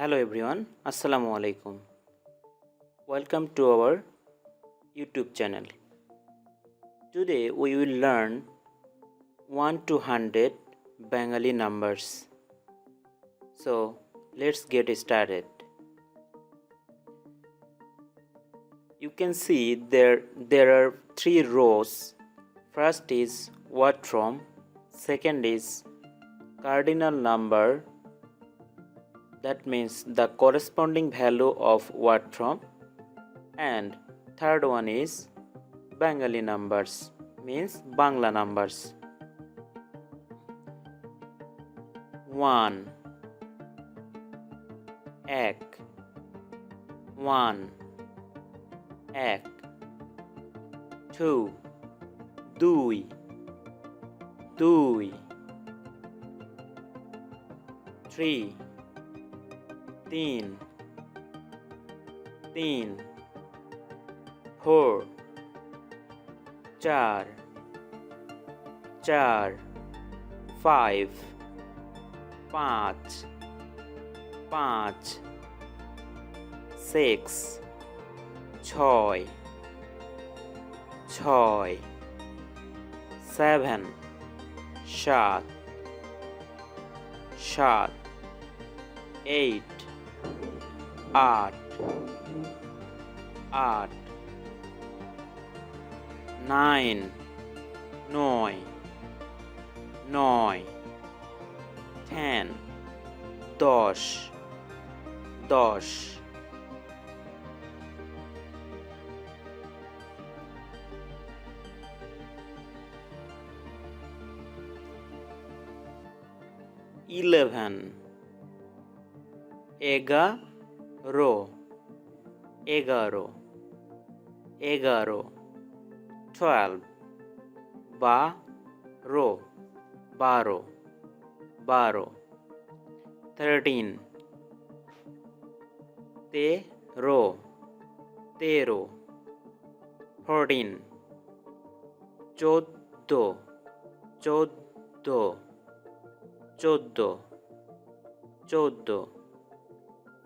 Hello everyone, Assalamu alaikum. Welcome to our YouTube channel. Today we will learn 1 to 100 Bengali numbers. So let's get started. You can see there are 3 rows. First is word from, second is cardinal number, that means the corresponding value of word from, and third one is Bengali numbers, means Bangla numbers. 1 ek 1 ek 2 দুই 3 তিন 4 চার 5 5 6 ছয় 7 সাত 8 8 9 9 10 দশ 11 এগারো 12 বারো 13 তেরো 14 চোদ্দো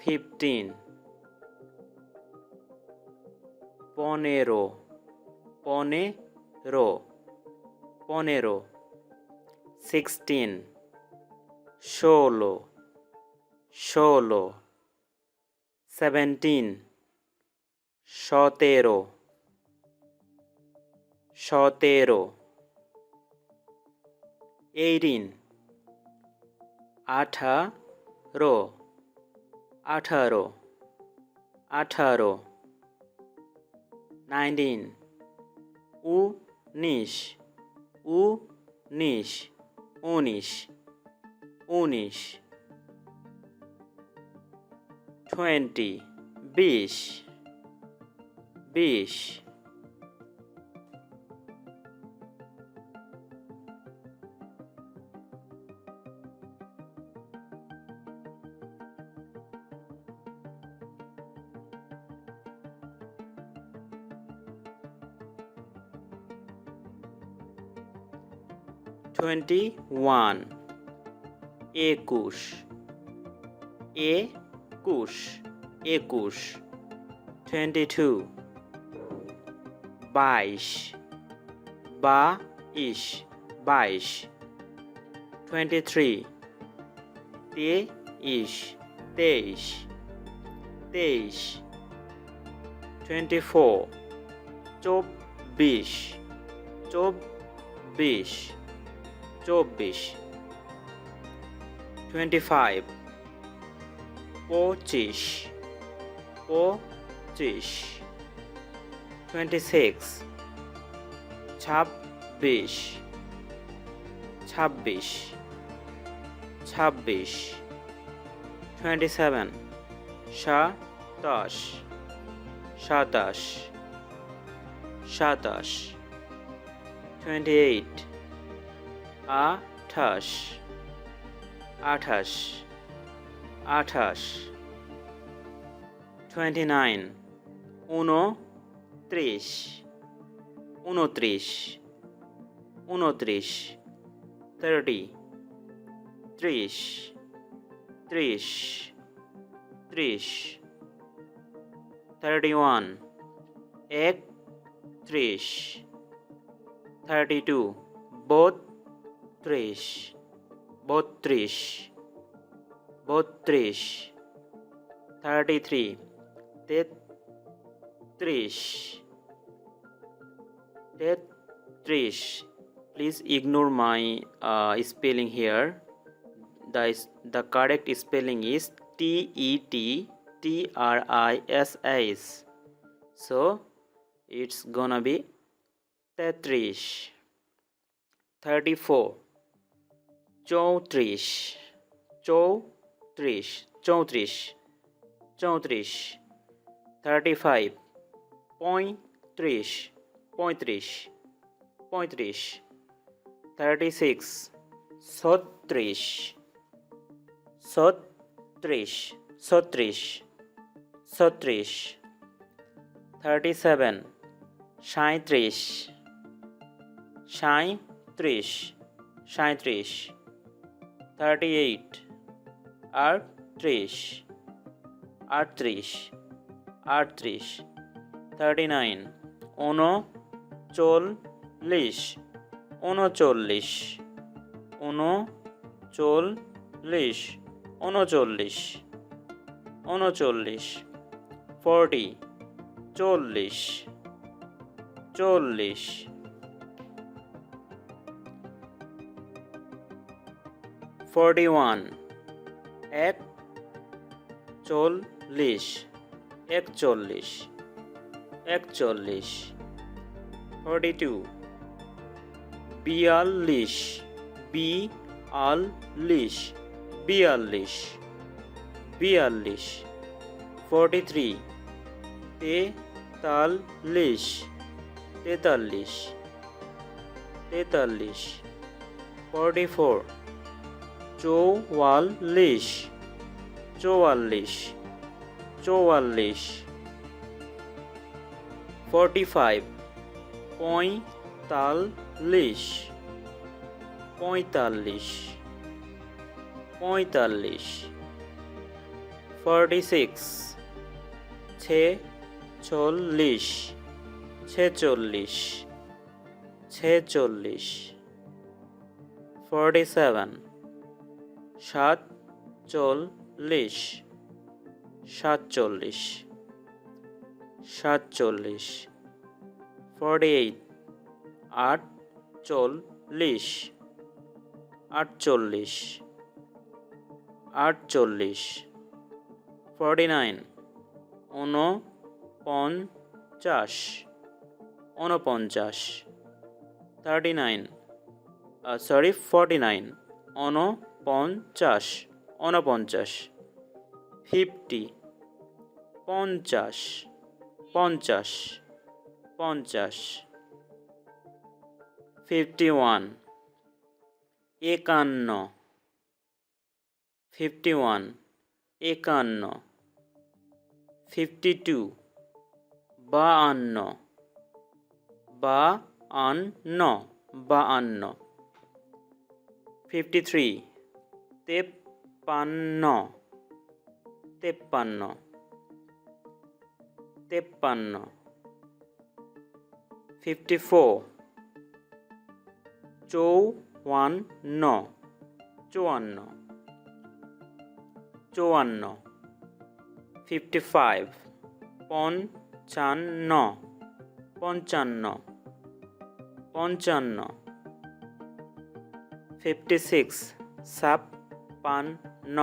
15 পনেরো 16 ষোলো 17 সতেরো 18 আঠারো 19 উনিশ 20 বিশ 21 একুশ 22 বাইশ 23 তেইশ 24 চব্বিশ 25 পঁচিশ 26 ছাব্বিশ 27 সাতাশ 28 আঠাশ 29 ঊনত্রিশ 30 ত্রিশ ত্রিশ 31 একত্রিশ 32 বত্রিশ 33 তেত্রিশ 33 please ignore my spelling here. The correct spelling is TETTRISH, so it's gonna be tetrish. 34 চৌত্রিশ 35 পঁয়ত্রিশ 36 ছত্রিশ 37 সাঁইত্রিশ 38 আটত্রিশ 39 ঊনচল্লিশ 40 চল্লিশ 41 একচল্লিশ 42 বিয়াল্লিশ 43 তেতাল্লিশ 44 চৌয়াল্লিশ 45 পঁয়তাল্লিশ 46 ছেচল্লিশ 47 সাতচল্লিশ 48 আটচল্লিশ 49 ঊনপঞ্চাশ 49 ঊনপঞ্চাশ 50 পঞ্চাশ 51 একান্ন 52 বাহান্ন 53 তেপ্পান্ন 54 চৌয়ান্ন 55 পঞ্চান্ন 56 ছাপ্পান্ন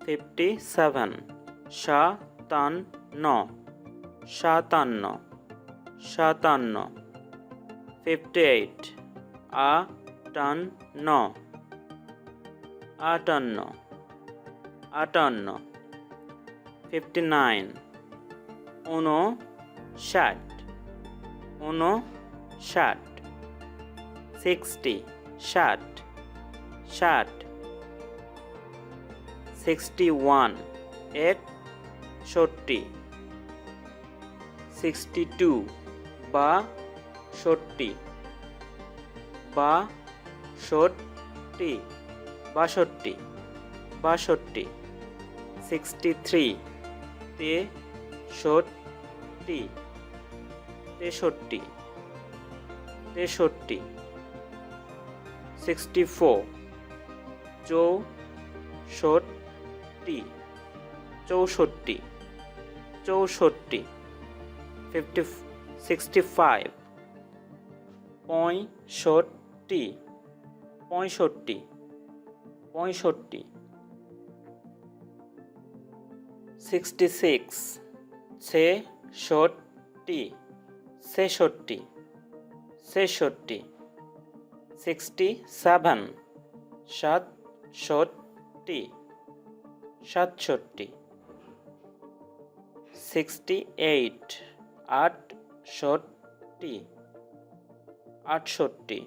57 সাতান্ন 58 আটান্ন 59 ঊনষাট 60 ষাট 61 একষট্টি 62 বাষট্টি ষট্টি, বাষট্টি, বাষট্টি। 63 তেষট্টি, তেষট্টি, তেষট্টি। 64 চৌষট্টি, চৌষট্টি, চৌষট্টি। 65 পঁয়ষট্টি, পঁয়ষট্টি, পঁয়ষট্টি। 66 ছেষট্টি, ছেষট্টি, ছেষট্টি। 67 সাতষট্টি, সাতষট্টি। 68 আটষট্টি, আটষট্টি,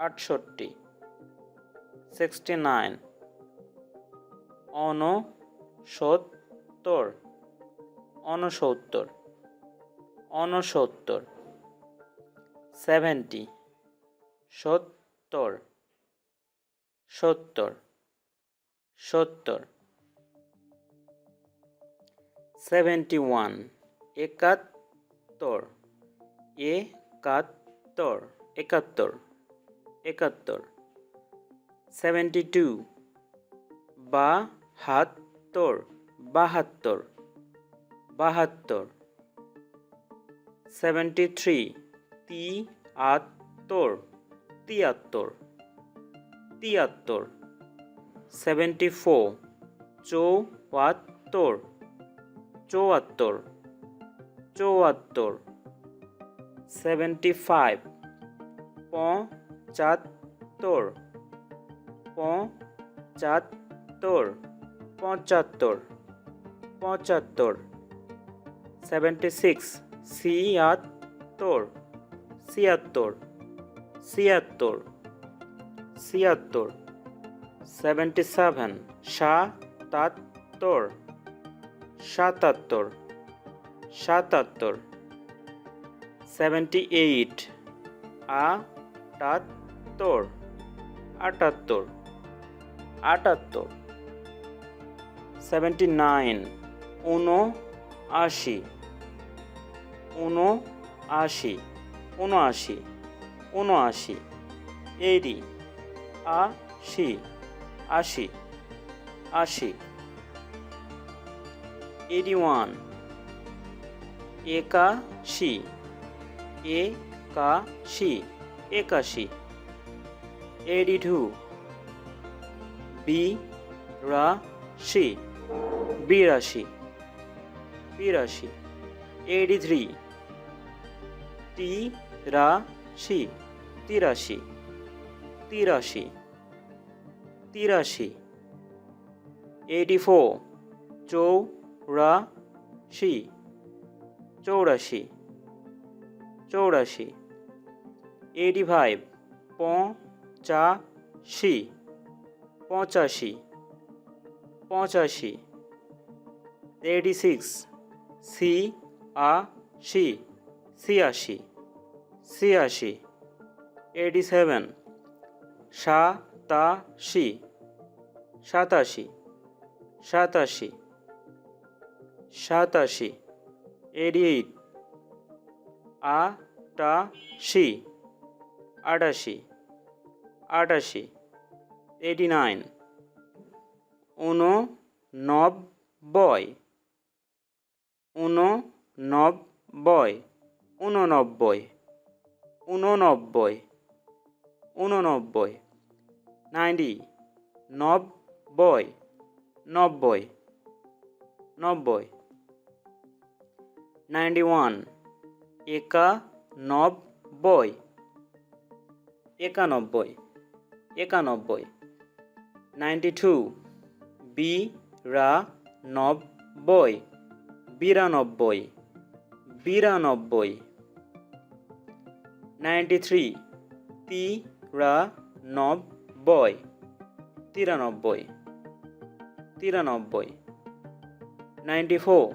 আটষট্টি। 69 ঊনসত্তর, ঊনসত্তর, ঊনসত্তর। 70 সত্তর, সত্তর, সত্তর। 71 একাত্তর, একাত্তর, একাত্তর, একাত্তর। 72 বাহাত্তর, বাহাত্তর, বাহাত্তর। 73 তিয়াত্তর, তিয়াত্তর, তিয়াত্তর। 74 চুয়াত্তর, চুয়াত্তর, চুয়াত্তর। 75 পঁচাত্তর, পঁচাত্তর, পঁচাত্তর, পঁচাত্তর। 76 ছিয়াত্তর, ছিয়াত্তর, ছিয়াত্তর, ছিয়াত্তর। 77 সাতাত্তর, সাতাত্তর, সাতাত্তর। 78 আটাত্তর, আটাত্তর, আটাত্তর। 79 ঊনআশি, ঊনআশি, ঊনআশি, ঊনআশি। 80 আশি, আশি, আশি। 81 একাশি, একাশি, একাশি। 82 বিরাশি, বিরাশি, বিরাশি। 83 তিরাশি, তিরাশি, তিরাশি, তিরাশি। 84 চৌরাশি, চৌরাশি, চৌরাশি। 85 পঁচাশি, পঁচাশি, পঁচাশি। 86 ছিয়াশি, ছিয়াশি, ছিয়াশি। 87 সাতাশি, সাতাশি, সাতাশি, সাতাশি। 88 আটাশি, আটাশি, আটাশি। 89 ঊননব্বই, ঊননব্বই, ঊননব্বই, ঊননব্বই, ঊননব্বই। 90 নব্বই, নব্বই, নব্বই। 91 একানব্বই, একানব্বই, একানব্বই। 92 বিরানব্বই, বিরানব্বই, বিরানব্বই। 93 তিরানব্বই, তিরানব্বই, তিরানব্বই। 94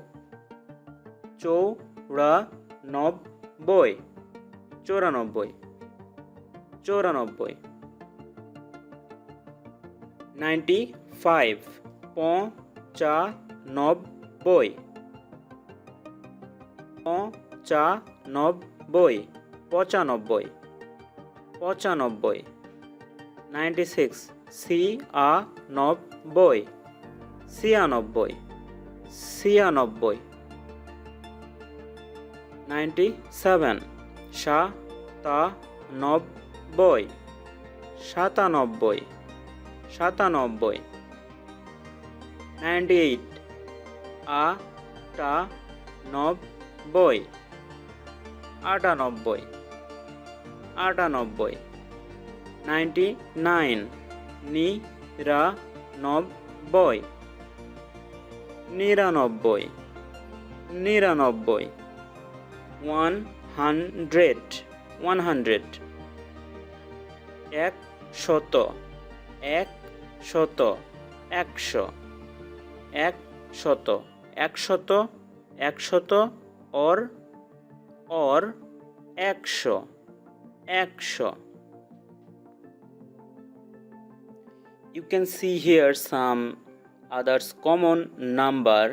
চৌরানব্বই, চৌরানব্বই, 94 95 95 95 95 96 96 96 96 97 97 97 97 98 98 98 98 99 নিরানব্বই 99 99 100 100 একশত একশত একশো একশত একশত একশত or একশো একশো. You can see here some others common number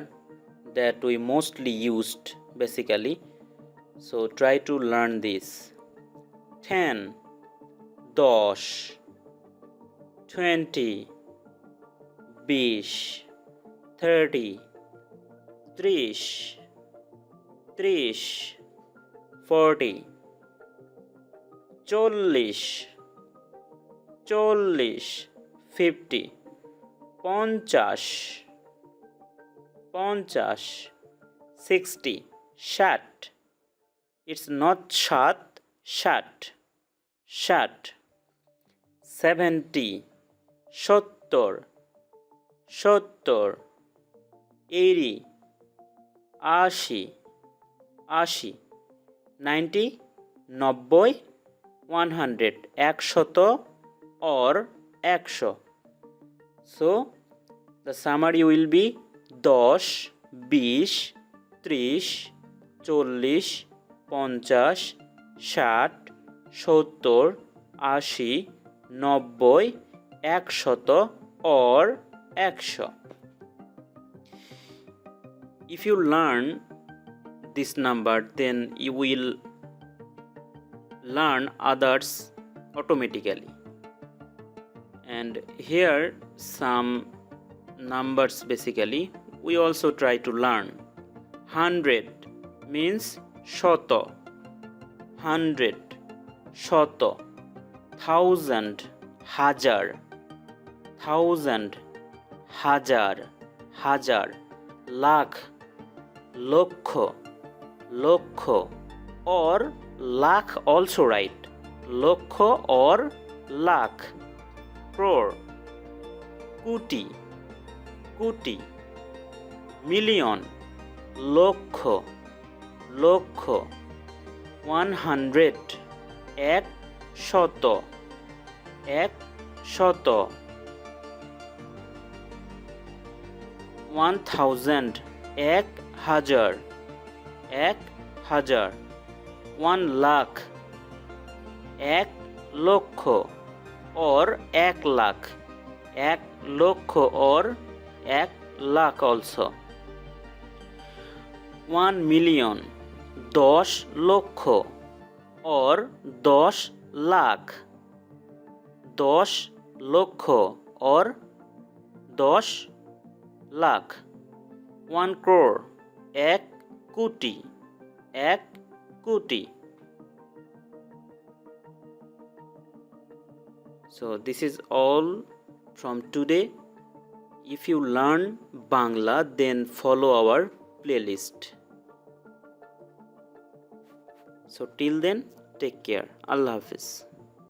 that we mostly used basically. So try to learn this. 10 10 20 20 30 30 30 40 40 40 50 50 50 60 ষাট. It's not shat, shat, shat. 70 সত্তর সত্তর 80 আশি আশি 90 নব্বই 100 একশত or একশো. So the summary will be 10 20 30 40 50 60 70 80 90 একশত or একশো. If you learn this number, then you will learn others automatically. And here some numbers basically we also try to learn. 100 means shoto, 100 shoto. 1000 hajar, 1000 hajar hajar. Lakh lokho lokho or lakh also right. Lokho or lakh. Crore crore crore. Million lakh lakh. 100 এক শত এক শত. 1000 এক হাজার এক হাজার. 1 লাখ এক লক্ষ or এক লাখ এক লক্ষ or এক লাখ also. 1 million 10 লক্ষ or 10 লাখ 10 লক্ষ or 10 লাখ. 1 crore এক কোটি এক কোটি. So this is all from today. If you learn Bangla, then follow our playlist. So till then, take care. Allah Hafiz.